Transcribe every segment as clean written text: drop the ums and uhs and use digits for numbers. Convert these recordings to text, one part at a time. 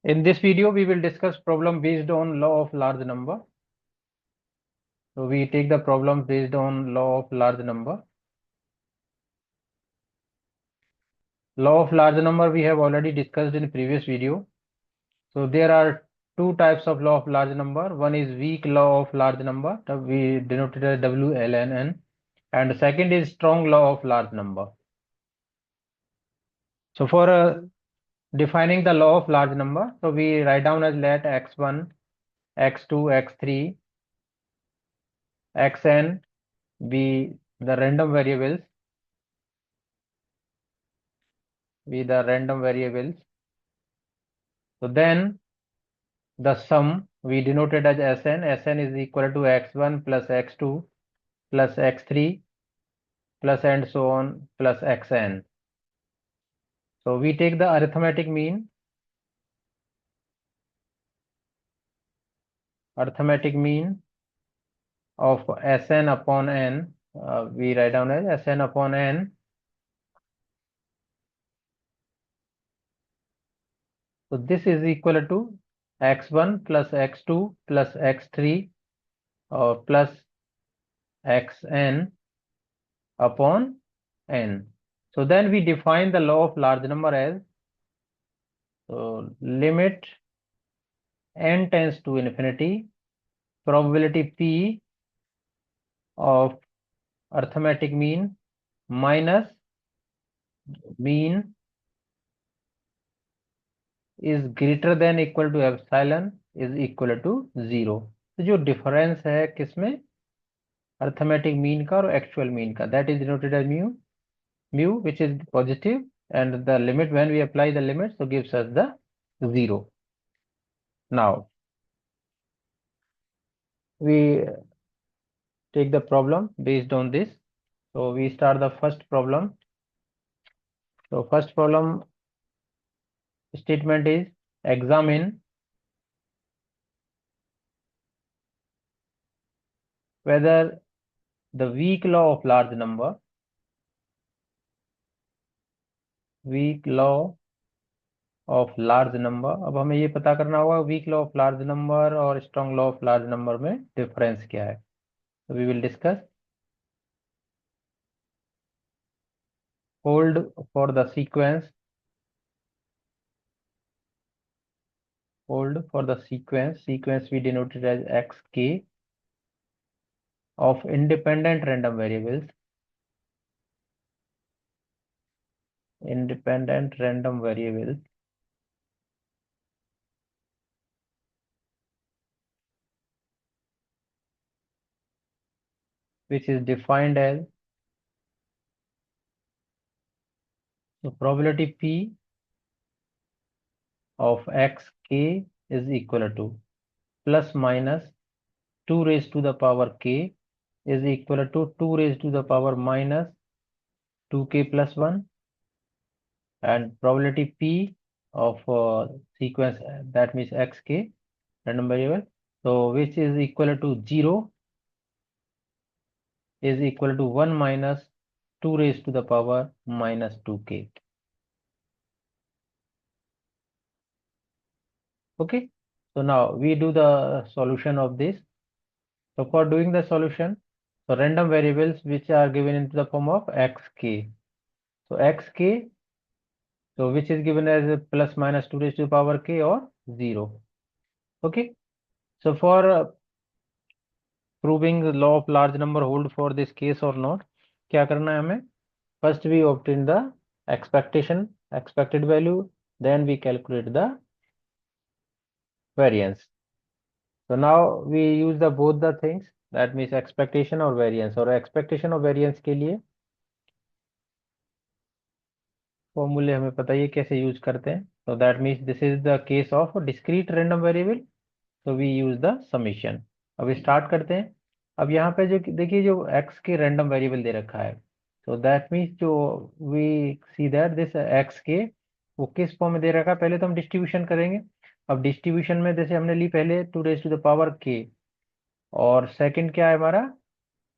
In this video, we will discuss problem based on law of large number. So we take the problem based on law of large number. Law of large number we have already discussed in previous video. So there are two types of law of large number. One is weak law of large number, we denoted as WLNN, and the second is strong law of large number. So for defining the law of large number, so we write down as let x1, x2, x3, xn be the random variables. So then the sum we denoted as Sn. Sn is equal to x1 plus x2 plus x3 plus and so on plus xn. So we take the arithmetic mean. Of Sn upon n, we write down as Sn upon n. So this is equal to x1 plus x2 plus x3 plus xn upon n. So then we define the law of large number as limit n tends to infinity, probability p of arithmetic mean minus mean is greater than equal to epsilon is equal to 0. तो जो difference है किसमें, arithmetic mean का और actual mean का, that is denoted as mu which is positive, and the limit when we apply the limit so gives us the 0. Now we take the problem based on this. So we start the first problem. So first problem statement is examine whether the weak law of large number अब हमें ये पता करना होगा weak law of large number और strong law of large number में difference क्या है. So we will discuss. Hold for the sequence we denoted as xk of independent random variables which is defined as the probability p of xk is equal to plus minus 2 raised to the power k is equal to 2 raised to the power minus 2k plus 1, and probability p of sequence, that means xk random variable, so which is equal to 0 is equal to 1 minus 2 raised to the power minus 2k. Okay, so now we do the solution of this. So for doing the solution, so random variables which are given into the form of xk. So xk, so which is given as plus minus 2 raised to the power k or 0. Okay, so for proving the law of large number hold for this case or not, क्या करना है हमें, first we obtain the expected value, then we calculate the variance. So now we use the both the things, that means expectation और variance. और expectation और variance के लिए फॉर्मूले हमें पता ही है कैसे यूज करते हैं. So that means this is the case of discrete random variable, so we use the summation. अब स्टार्ट करते हैं. अब यहाँ पे जो देखिए जो x के रैंडम वेरिएबल दे रखा है, so that means जो we see that this x के वो किस फॉर्म में दे रखा है, पहले तो हम डिस्ट्रीब्यूशन करेंगे. अब डिस्ट्रीब्यूशन में जैसे हमने ली पहले 2 raise to the power k, और सेकंड क्या है हमारा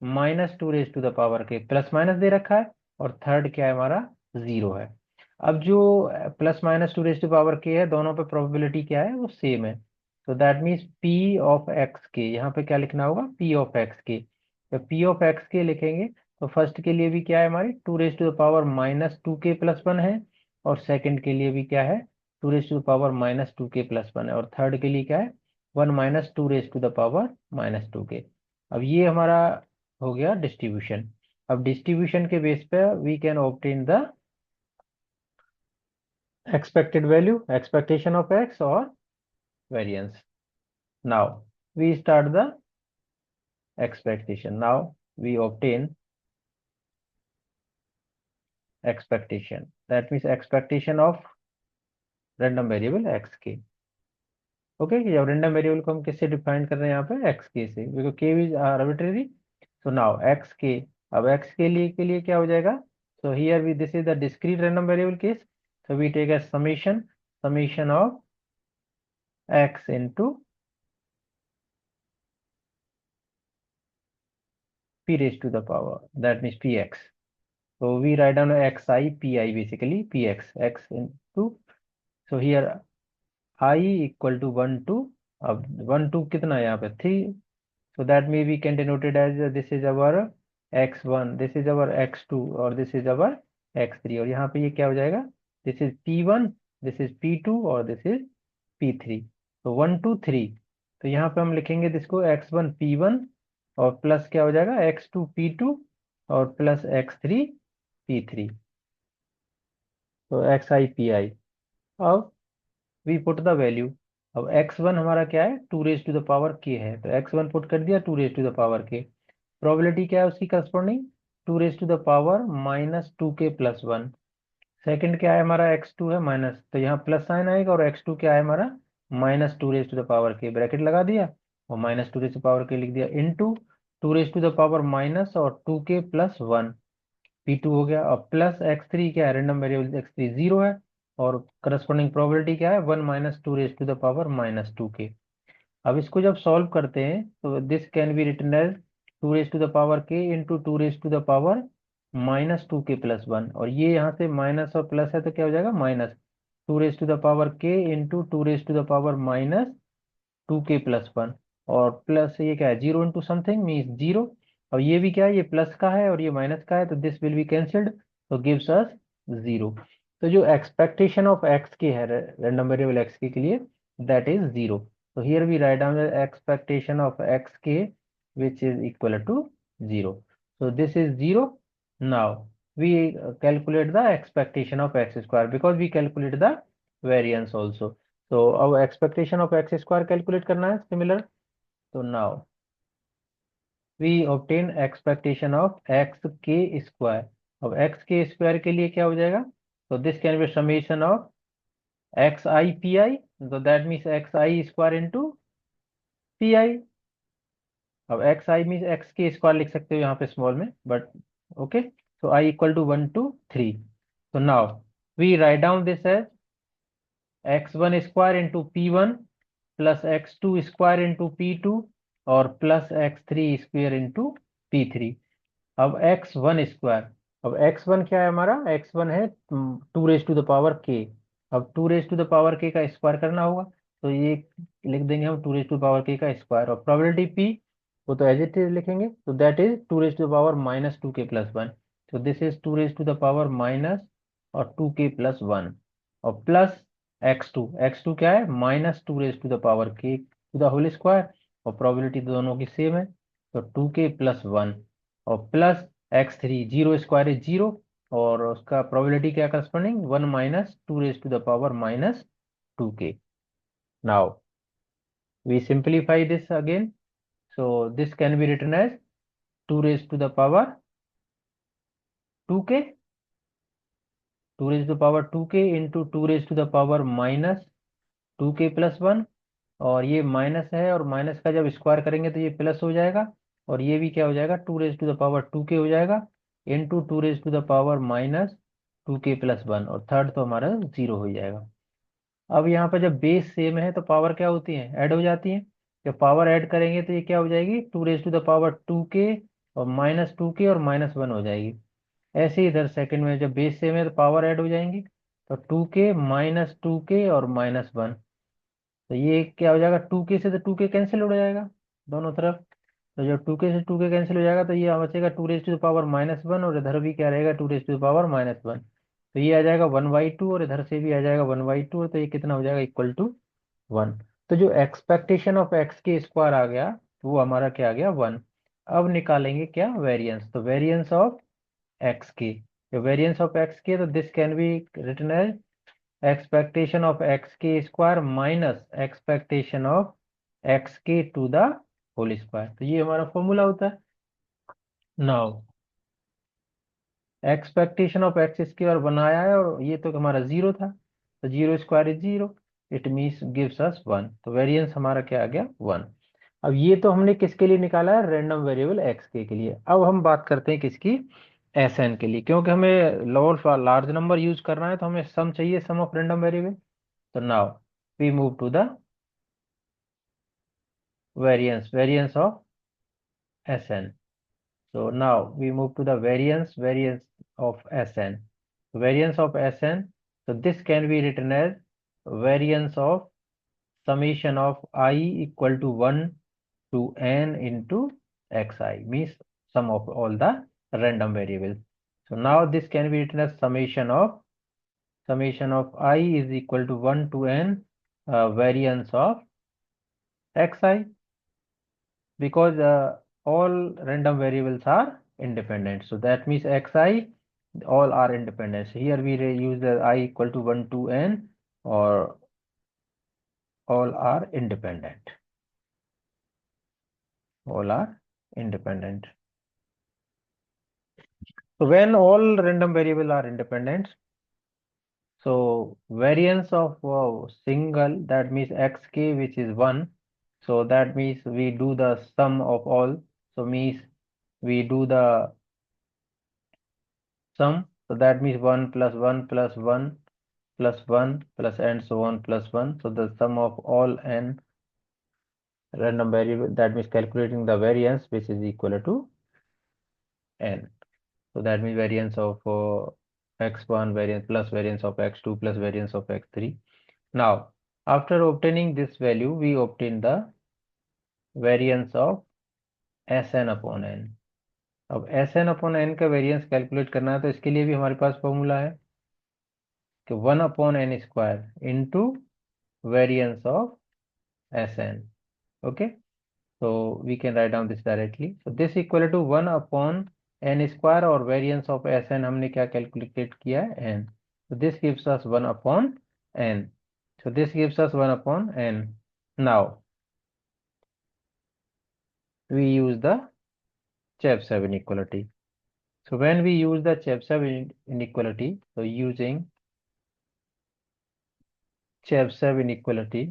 minus 2 raise to the power k, plus minus दे रखा है, और थर्ड क्या है हमारा 0 है. अब जो plus minus two raise to power के है, दोनों पे प्रोबेबिलिटी क्या है, वो सेम है। तो that means P of X के, यहाँ पे क्या लिखना होगा, पी ऑफ एक्स के। तो पी ऑफ एक्स के लिखेंगे तो फर्स्ट के लिए भी क्या है हमारी, two raise to the power minus two के प्लस वन है, और सेकंड के लिए भी क्या है, two raise to the power minus two के प्लस वन है, और थर्ड के लिए क्या है, one minus two raise to the power minus two के। अब ये हमारा हो गया डिस्ट्रीब्यूशन। अब डिस्ट्रीब्यूशन के बेस पे we can obtain the expected value, expectation of x or variance. Now we start the expectation. Now we obtain expectation. That means expectation of random variable x k. Okay, जब random variable को हम किससे define कर रहे हैं यहाँ पे, x के से, because k is arbitrary. So now x k, अब एक्स के लिए क्या हो जाएगा, so here we this is the discrete random variable case, so we take a summation, summation of x into p raised to the power, that means px. So we write down xi pi, basically px x into, so here I equal to 1 to, अब 1 2 कितना है यहाँ पे 3, so that may we can denote it as this is our x1, this is our x2 और this is our x3, और यहाँ पे ये क्या हो जाएगा, this is p1, this is p2 और this is p3। तो 1 2 3, तो यहाँ पे हम लिखेंगे इसको x1 p1 और प्लस क्या हो जाएगा x2 p2 और प्लस x3 p3, तो xi pi। अब वी पुट द वैल्यू, अब x1 हमारा क्या है, two raise to the power k है, तो x1 पुट कर दिया two raise to the power k। Probability क्या है उसकी corresponding, two raise to the power minus two के प्लस वन। सेकंड क्या है हमारा, x2 है माइनस, तो यहाँ प्लस साइन आएगा, और x2 क्या है हमारा, minus two raise to the power k, bracket लगा दिया और minus two raise to power k लिख दिया, into two raise to the power minus और टू के प्लस वन, P2 हो गया। और प्लस x3 क्या है, रैंडम वेरिएबल x3 जीरो है, और करस्पॉन्डिंग प्रोबेबिलिटी क्या है, one minus two raise to the power minus two के। अब इसको जब सॉल्व करते हैं तो this can be written as two raise to the power k into two raise to the power minus two के प्लस वन, और ये यहाँ से माइनस और प्लस है तो क्या हो जाएगा, minus two raise to the power k into two raise to the power minus two के प्लस वन, और प्लस ये क्या है, zero into something means zero, और ये भी क्या है, ये प्लस का है और ये माइनस का है, तो दिस विल बी कैंसिल्ड, तो गिव्स अस जीरो। तो जो एक्सपेक्टेशन ऑफ एक्स के है रैंडम वेरिएबल एक्स के लिए, that is zero. So here we write down the expectation of xk which is equal to 0. So this is 0. Now we calculate the expectation of x square because we calculate the variance also. So our expectation of x square calculate करना है similar. So now we obtain expectation of xk square. अब xk square के लिए क्या हो जाएगा, so this can be summation of xi pi, so that means xi square into pi। अब X i mean X के स्क्वायर लिख सकते हो यहाँ पे स्मॉल में, but okay, so i equal to one two three. तो now we write down this as X one square into P one plus x two square into P two और plus x three square into P three. अब X one square, अब X one क्या है हमारा, X one है two raise to the power k. अब two raise to the power k का square करना होगा, तो ये लिख देंगे हम to raise to power k का स्क्वायर, और प्रोबेबिलिटी पी वो तो एज इट इज लिखेंगे, तो that is two raise to the power minus two के प्लस वन। तो this is two raise to the power minus और टू के प्लस वन, और प्लस एक्स टू क्या है, minus two raise to the power k to the whole square, और probability दोनों की सेम है, तो टू के प्लस वन, और plus x three, zero square is zero, और उसका प्रोबेबिलिटी क्या corresponding, one minus two raise to the power minus two k. Now we simplify this again, so this can be written as two raise to the power two k, two raise to the power two k into two raise to the power minus two के plus one, और ये minus है और minus का जब square करेंगे तो ये प्लस हो जाएगा, और ये भी क्या हो जाएगा, two raise to the power two k हो जाएगा into two raise to the power minus two के प्लस वन, और थर्ड तो हमारा जीरो हो जाएगा। अब यहाँ पर जब बेस सेम है तो पावर क्या होती है, ऐड हो जाती है। जब पावर ऐड करेंगे तो ये क्या हो जाएगी, two raise to the power two k और माइनस टू के और माइनस वन हो जाएगी। ऐसे ही इधर सेकंड में जब बेस सेम है तो पावर ऐड हो जाएंगी, तो 2k माइनस 2k और -1, तो ये क्या हो जाएगा, 2k से तो 2k कैंसिल हो जाएगा दोनों तरफ। तो जब 2k से 2k कैंसिल हो जाएगा तो ये बचेगा 2 रेज टू द पावर -1, और इधर भी क्या रहेगा 2 रेज टू द पावर -1। तो ये आ जाएगा 1/2, और इधर से भी आ जाएगा 1/2, तो ये कितना हो जाएगा, इक्वल टू 1। तो जो एक्सपेक्टेशन ऑफ एक्स के स्क्वायर आ गया, वो हमारा क्या आ गया, 1। अब निकालेंगे क्या, वेरिएंस। तो वेरिएंस ऑफ एक्स के, जो वेरिएंस ऑफ एक्स के, तो this can be written as expectation of X के square minus expectation of X के टू द होल स्क्वायर। तो ये हमारा फॉर्मूला होता है। Now expectation of X square बनाया है, और ये तो हमारा 0 था, तो 0 square is 0, it means gives us 1। तो वेरिएंस हमारा क्या आ गया, 1। अब ये तो हमने किसके लिए निकाला है, रैंडम वेरिएबल एक्स के लिए। अब हम बात करते हैं किसकी, एस एन के लिए, क्योंकि हमें लोअर लार्ज नंबर यूज करना है, तो हमें सम चाहिए, सम ऑफ रैंडम वेरिएबल। तो now we move to the variance of Sn. So now we move to the variance of Sn. Variance of Sn. So this can be written as variance of summation of I equal to 1 to n into xi, means sum of all the random variables. So now this can be written as summation of I is equal to 1 to n variance of xi, because all random variables are independent. So that means xi, all are independent. So here we use the I equal to 1 to n, or all are independent. All are independent. So when all random variables are independent, so variance of single, that means xk, which is 1. So that means we do the sum of all. So means we do the sum. So that means 1 plus 1 plus 1 plus 1 plus and so on plus 1. So the sum of all n random variable, that means calculating the variance, which is equal to n. So that means variance of x1 variance plus variance of x2 plus variance of x3. Now after obtaining this value, we obtain the variance of Sn upon n. अब Sn upon n का variance calculate करना है, तो इसके लिए भी हमारे पास formula है कि 1/n² into variance of Sn. Okay, so we can write down this directly. So this equal to 1/n², और variance of Sn हमने क्या कैलकुलेट किया है, n. So this gives us 1/n. So this gives us 1/n. Now we use the Chebyshev inequality. So when we use the Chebyshev inequality, so using Chebyshev inequality,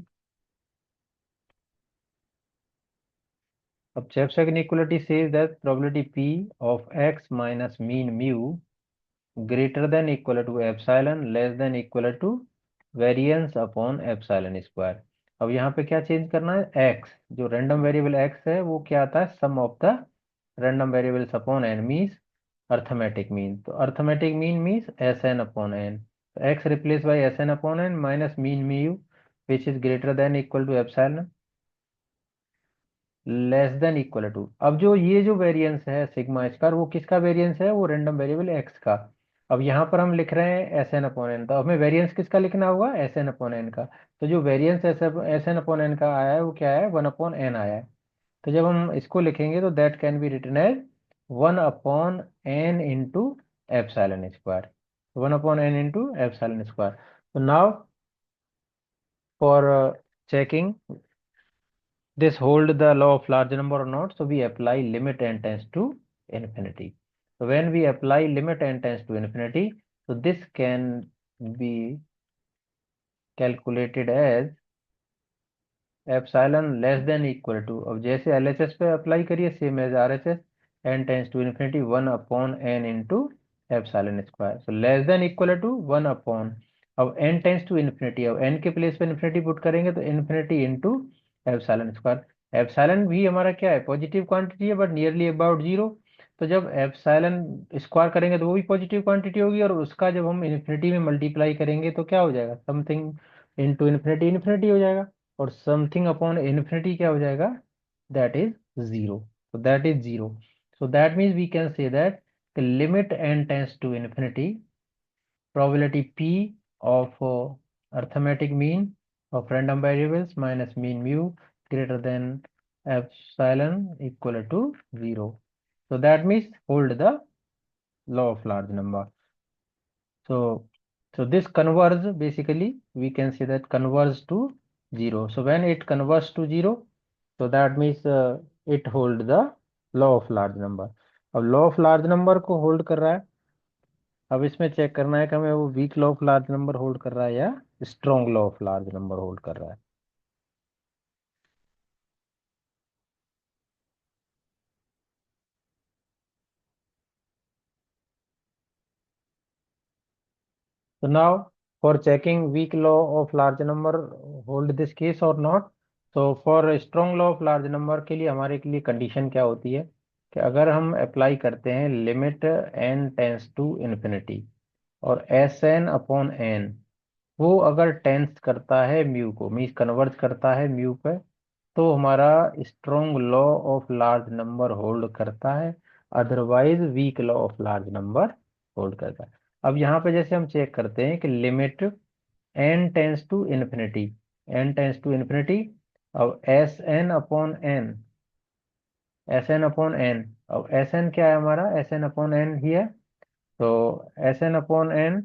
अब Chebyshev inequality says that probability P of x minus mean mu greater than equal to epsilon less than equal to variance upon epsilon square. अब यहाँ पे क्या change करना है, x, जो random variable x है वो क्या आता है, sum of the random variables upon n, means arithmetic mean. तो arithmetic mean means Sn upon n। तो x replace by Sn upon n minus mean mu which is greater than equal to epsilon less than equal to. अब जो ये जो variance है sigma square, वो किसका variance है, वो रैंडम वेरिएबल एक्स का। अब यहाँ पर हम लिख रहे हैं Sn अपॉन एन, तो हमें वेरिएंस किसका लिखना होगा, Sn अपॉन एन का। तो जो वेरिएंस Sn अपॉन एन का आया है वो क्या है, 1/n आया है। तो जब हम इसको लिखेंगे तो that can be written as 1/n into epsilon square, 1/n into epsilon square. तो now for checking this hold the law of large number or not, so we apply limit n tends to infinity. So when we apply limit n tends to infinity, so this can be calculated as epsilon less than equal to, अब जैसे LHS पे apply करिए same as RHS, n tends to infinity 1/n into epsilon square. So less than equal to 1/, अब n tends to infinity, अब n के place पे infinity put करेंगे तो infinity into epsilon square. Epsilon भी हमारा क्या है, पॉजिटिव क्वांटिटी है बट नियरली अबाउट 0, तो जब एप्सिलॉन स्क्वायर करेंगे तो वो भी पॉजिटिव क्वांटिटी होगी, और उसका जब हम इन्फिनिटी में मल्टीप्लाई करेंगे तो क्या हो जाएगा, समथिंग इनटू इन्फिनिटी इन्फिनिटी हो जाएगा, और समथिंग अपॉन इन्फिनिटी क्या हो जाएगा, that is zero. so that is zero. So that means we can say that the limit n tends to infinity, probability p of arithmetic mean of random variables minus mean mu greater than epsilon equal to zero. So that means hold the law of large number. So this converges, basically we can say that converges to zero. So when it converges to zero, so that means it hold the law of large number. अब law of large number को hold कर रहा है, अब इसमें check करना है कि हमें वो weak law of large number hold कर रहा है या strong law of large number hold कर रहा है। So now for checking weak law of large number hold this case or not, so for strong law of large number के लिए हमारे के लिए कंडीशन क्या होती है कि अगर हम अप्लाई करते हैं limit n tends to infinity और एस एन अपॉन एन, वो अगर टेंस करता है म्यू को, मीन्स कन्वर्ज करता है म्यू पे, तो हमारा strong law of large number hold करता है, otherwise weak law of large number hold करता है। अब यहाँ पे जैसे हम चेक करते हैं कि limit N tends to infinity, N tends to infinity, अब एस एन अपॉन एन, अब एस एन क्या है हमारा, एस एन अपॉन एन ही है, तो एस एन अपॉन एन,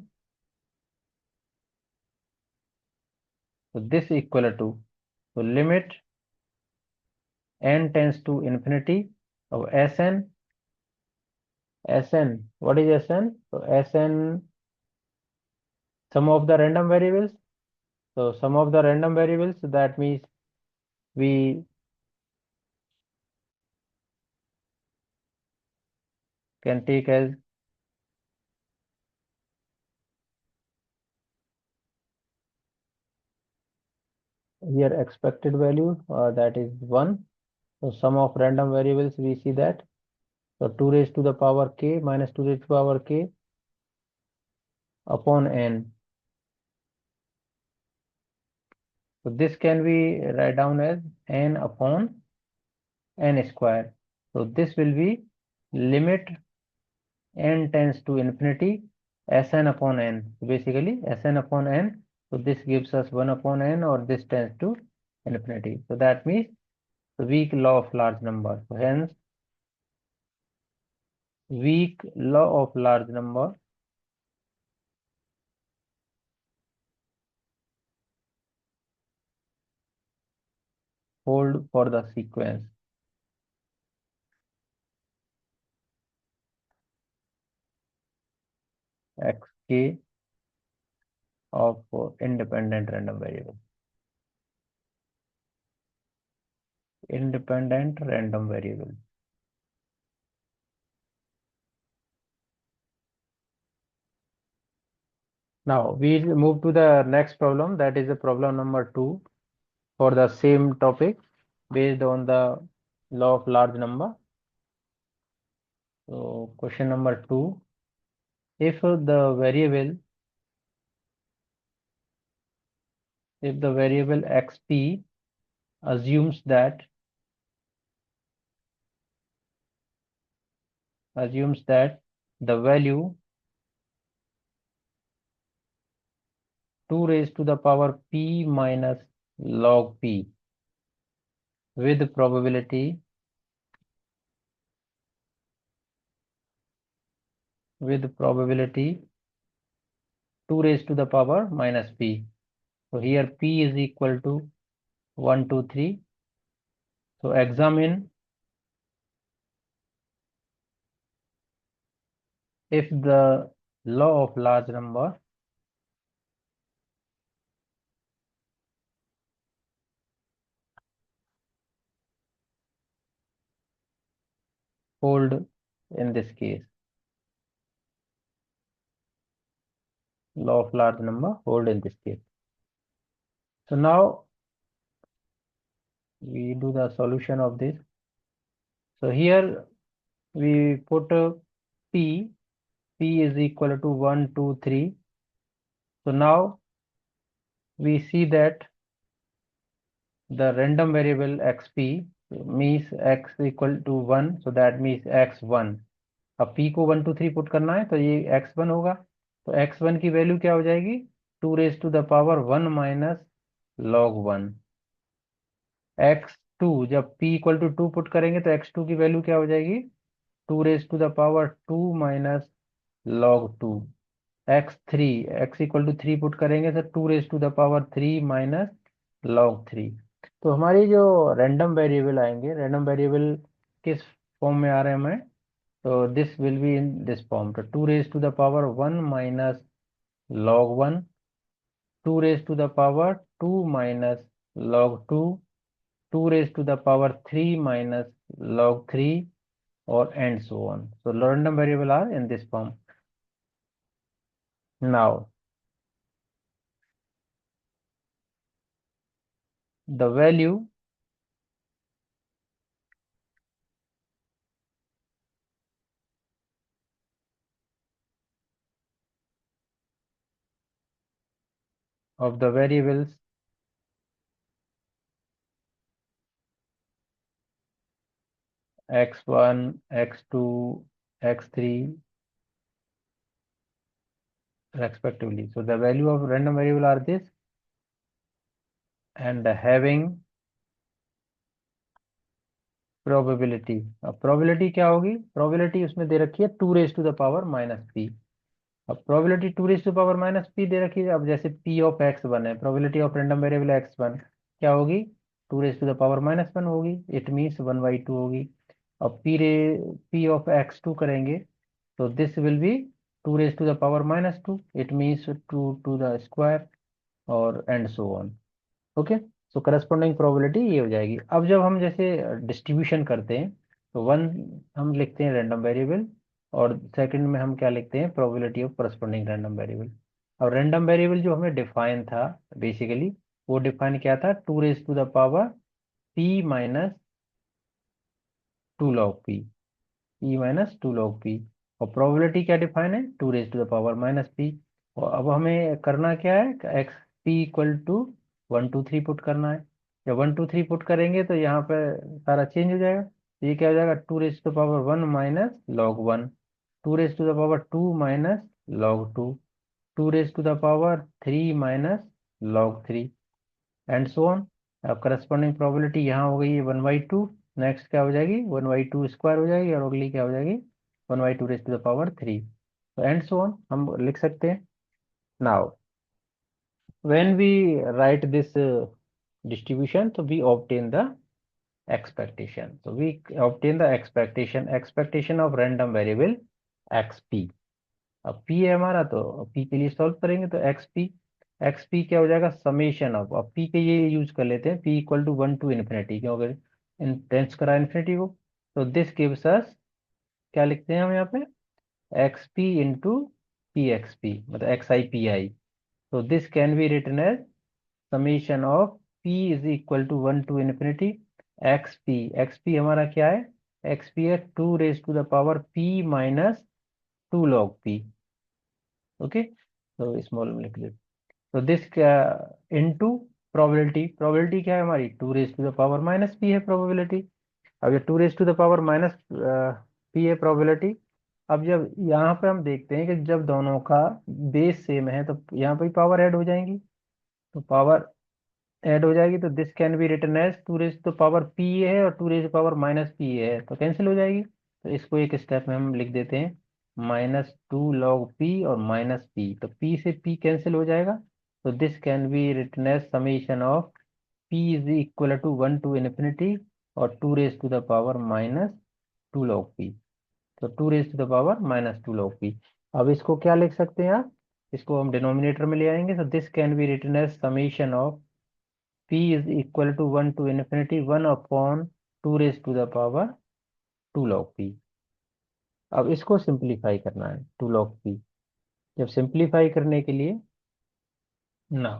तो दिस इक्वल टू, तो limit n tends to infinity, अब S N what is S N, तो S N sum of the random variables, so sum of the random variables, that means we can take as here expected value, that is 1. So sum of random variables, we see that, so 2 raised to the power k minus 2 raised to the power k upon n. So this can be write down as n upon n square. So this will be limit n tends to infinity Sn upon n. So basically Sn upon n. So this gives us 1 upon n, or this tends to infinity. So that means the weak law of large number. So hence weak law of large number hold for the sequence xk of independent random variable. Independent random variable. Now we move to the next problem, that is the problem number 2 for the same topic based on the law of large number. So question number 2, if the variable xp assumes that the value 2 raised to the power p minus log p with probability 2 raised to the power minus p. So here p is equal to 1, 2, 3. So examine if the law of large number hold in this case. Law of large number hold in this case. So now we do the solution of this. So here we put p is equal to 1 2 3. So now we see that the random variable xp means x equal to 1, so that means x1. अब p को 1 2 3 पुट करना है तो ये x1 होगा, तो x1 की वैल्यू क्या हो जाएगी, 2 raised to the power 1 minus log 1। x2 जब p इक्वल टू 2 पुट करेंगे तो x2 की वैल्यू क्या हो जाएगी, 2 raised to the power 2 minus log 2। x3 x equal to 3 put करेंगे तो 2 raised to the power 3 minus log 3। तो हमारी जो रैंडम वेरिएबल आएंगे, रैंडम वेरिएबल किस फॉर्म में आ रहे हैं हमें, तो this will be in this form, तो 2 raised to the power 1 minus log 1, 2 raised to the power 2 minus log 2, 2 raised to the power 3 minus log 3, or and so on. So random variable are in this form. Now the value of the variables x1, x2, x3 respectively. So the value of random variable are this, and having probability। अब probability क्या होगी, probability उसमें दे रखी है 2 raised to the power-p। अब probability 2 raised to the power-p दे रखी है। अब जैसे p of x1 है, probability of random variable x1 क्या होगी, 2 raised to the power-1 होगी, इट मीन्स 1/2 होगी। अब p of x2 करेंगे तो this will B 2 raised to the power-2, it means 2 to the square, और and so on. Okay, so corresponding probability ये हो जाएगी। अब जब हम जैसे डिस्ट्रीब्यूशन करते हैं तो वन हम लिखते हैं रैंडम वेरिएबल, और सेकंड में हम क्या लिखते हैं, probability of corresponding random variable. और रैंडम वेरिएबल जो हमें डिफाइन था बेसिकली, वो डिफाइन क्या था, 2 raised to the power p minus 2 log p, p-2 log p। और प्रोबेबिलिटी क्या डिफाइन है, 2 raised to the power-p। और अब हमें करना क्या है, एक्स पी इक्वल टू 1 2 3 पुट करना है। जब 1 2 3 पुट करेंगे तो यहाँ पे सारा चेंज हो जाएगा, तो ये क्या हो जाएगा, 2 raised to the power 1 minus log 1, 2 raised to the power 2 minus log 2, 2 raised to the power 3 minus log 3, and so on. अब करस्पॉन्डिंग प्रोबेबिलिटी यहाँ हो गई है 1/2, नेक्स्ट क्या हो जाएगी, 1/2 स्क्वायर हो जाएगी, और अगली क्या हो जाएगी, 1/2 raised to the power 3, तो एंड सो ऑन हम लिख सकते हैं। Now when we write this distribution, तो वी ऑब्टेन द एक्सपेक्टेशन, तो we obtain the expectation of random variable x p. अब p है हमारा, तो p के लिए सॉल्व करेंगे तो एक्स पी क्या हो जाएगा, समेशन ऑफ, अब p के ये यूज कर लेते हैं, p equal to 1 to infinity, क्योंकि टेंस करा इन्फिनिटी को, तो दिस गिव्स अस, क्या लिखते हैं हम यहाँ पे, x p into p x p, मतलब एक्स आई पी आई। तो this can be written as summation of p is equal to 1 to infinity x p हमारा क्या है, एक्स पी है 2 raised to the power p minus 2 log p। Okay, तो small में लिख लेते, तो दिस क्या, इनटू प्रोबेबिलिटी क्या है हमारी, 2 raised to the power-p है प्रोबेबिलिटी। अब ये 2 raised to the power-p है प्रोबेबिलिटी। अब जब यहाँ पे हम देखते हैं कि जब दोनों का बेस सेम है तो यहाँ पे पावर ऐड हो जाएंगी, तो पावर ऐड हो जाएगी, तो this can be written as 2 raised to the power-p है और 2 raised to the power-p है, तो कैंसिल हो जाएगी। तो इसको एक स्टेप में हम लिख देते हैं, -2 log p और -p, तो p से p कैंसिल हो जाएगा, तो this can be written as summation of p is equal to 1 to infinity और 2 raised to the power -2 log p, तो 2 raised to the power -2 log p। अब इसको क्या लिख सकते हैं आप, इसको हम डिनोमिनेटर में ले आएंगे, तो this can be written as summation of p is equal to 1 to infinity 1 upon 2 raised to the power 2 log p। अब इसको सिंप्लीफाई करना है 2 log p। जब सिंप्लीफाई करने के लिए, ना,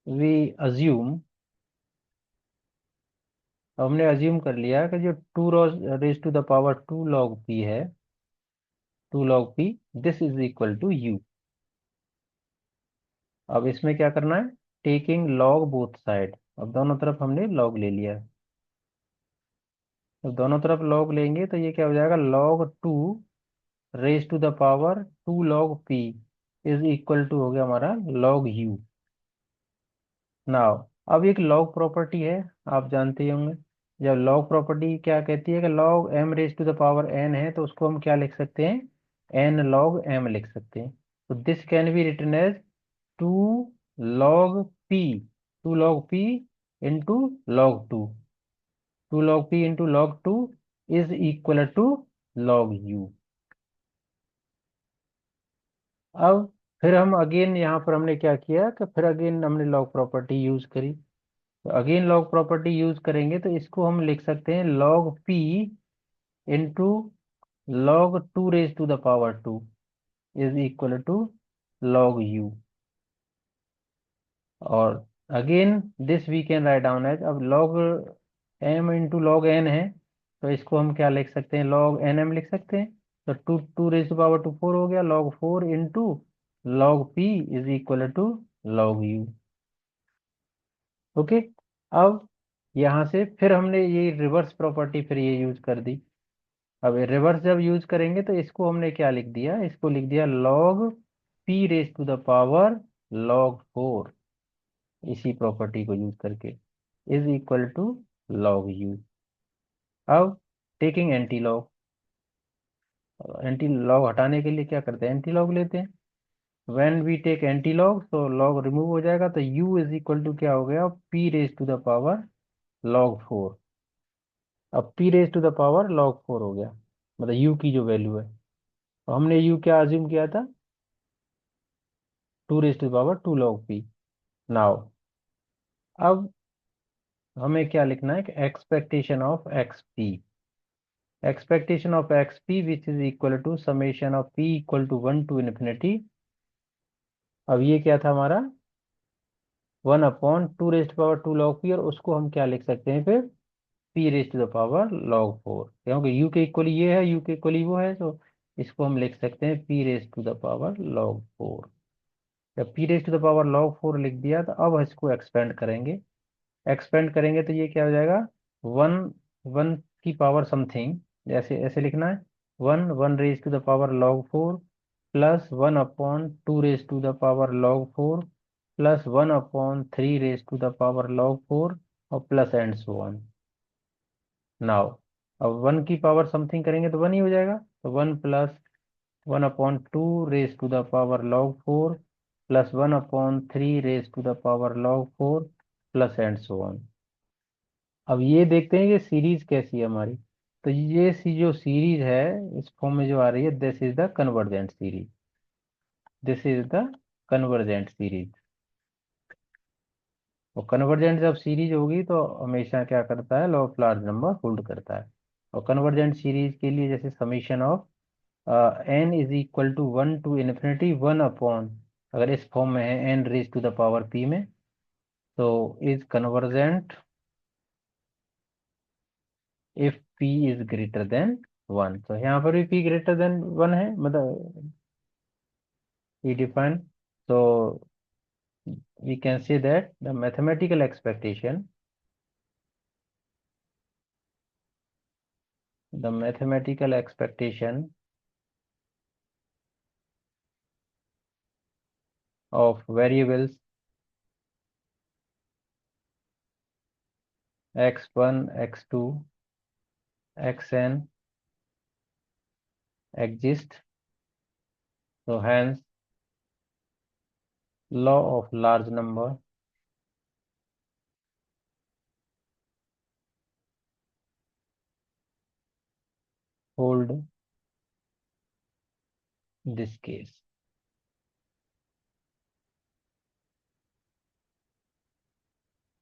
वी अज्यूम अब हमने अज्यूम कर लिया कि जो two raise to the power 2 log p है, 2 log p, this is equal to u। अब इसमें क्या करना है, टेकिंग लॉग बोथ साइड। अब दोनों तरफ हमने लॉग ले लिया। अब दोनों तरफ लॉग लेंगे तो ये क्या हो जाएगा, log 2 raised to the power 2 log p is equal to हो गया हमारा log u। नाउ अब एक लॉग प्रॉपर्टी है, आप जानते ही होंगे। जब लॉग प्रॉपर्टी क्या कहती है कि log m raise to the power n है, तो उसको हम क्या लिख सकते हैं, n log m लिख सकते हैं। तो this can be written as 2 log p, 2 log p into log 2, 2 log p into log 2 is equal to log u। अब फिर हम अगेन यहाँ पर हमने क्या किया कि फिर अगेन हमने लॉग प्रॉपर्टी यूज करी। तो अगेन लॉग प्रॉपर्टी यूज करेंगे तो इसको हम लिख सकते हैं log p into log 2 raised to the power 2 is equal to log u। और again this we can write down as, अब log m into log n है, तो इसको हम क्या लिख सकते हैं, log nm लिख सकते हैं। तो टू रेज टू पावर 4 हो गया, log 4 into log p is equal to log u। Okay. अब यहाँ से फिर हमने ये रिवर्स प्रॉपर्टी फिर ये यूज कर दी। अब रिवर्स जब यूज करेंगे तो इसको हमने क्या लिख दिया, इसको लिख दिया log p raise to the power log 4, इसी प्रॉपर्टी को यूज करके, is equal to log u। अब taking anti log, anti log हटाने के लिए क्या करते हैं, एंटी लॉग लेते हैं। When we take anti log तो लॉग रिमूव हो जाएगा, तो u इज इक्वल टू क्या हो गया, p raise to the power log 4। अब p raise to the power log 4 हो गया, मतलब u की जो वैल्यू है। तो हमने u क्या अज्यूम किया था, 2 raise to power 2 log p। Now अब हमें क्या लिखना है कि expectation of x p, expectation of x p which is equal to summation of p equal to 1 to ∞। अब ये क्या था हमारा, 1/2 raise to power 2 log p, और उसको हम क्या लिख सकते हैं फिर, p raise to the power log 4, क्योंकि u के इक्वल ये है, u के इक्वल वो है, तो इसको हम लिख सकते हैं p raise to the power log 4। जब p raise to the power log 4 लिख दिया, तो अब इसको एक्सपेंड करेंगे। एक्सपेंड करेंगे तो ये क्या हो जाएगा, वन, वन की पावर समथिंग, जैसे ऐसे लिखना है, 1 raise to the power log 4 plus 1/2 raise to the power log 4 plus 1/3 raise to the power log 4 और plus and so on. Now अब 1 की पावर समथिंग करेंगे तो 1 ही हो जाएगा, तो 1 plus 1/2 raise to the power log 4 plus 1/3 raise to the power log 4 plus and so on. अब ये देखते हैं कि सीरीज कैसी है हमारी। तो ये जो सीरीज है इस फॉर्म में जो आ रही है, this is the convergent series, this is the convergent series. और कन्वर्जेंट जब सीरीज होगी तो हमेशा क्या करता है, law of large number hold करता है। और कन्वर्जेंट सीरीज के लिए जैसे summation of n is equal to 1 to ∞, 1 upon, अगर इस फॉर्म में है n raise to the power p में, तो is convergent if p is greater than 1। तो यहाँ पर भी p ग्रेटर देन 1 है, मतलब we define, so we can say that the mathematical expectation of variables x1 x2 xn exist, so hence law of large number hold this case।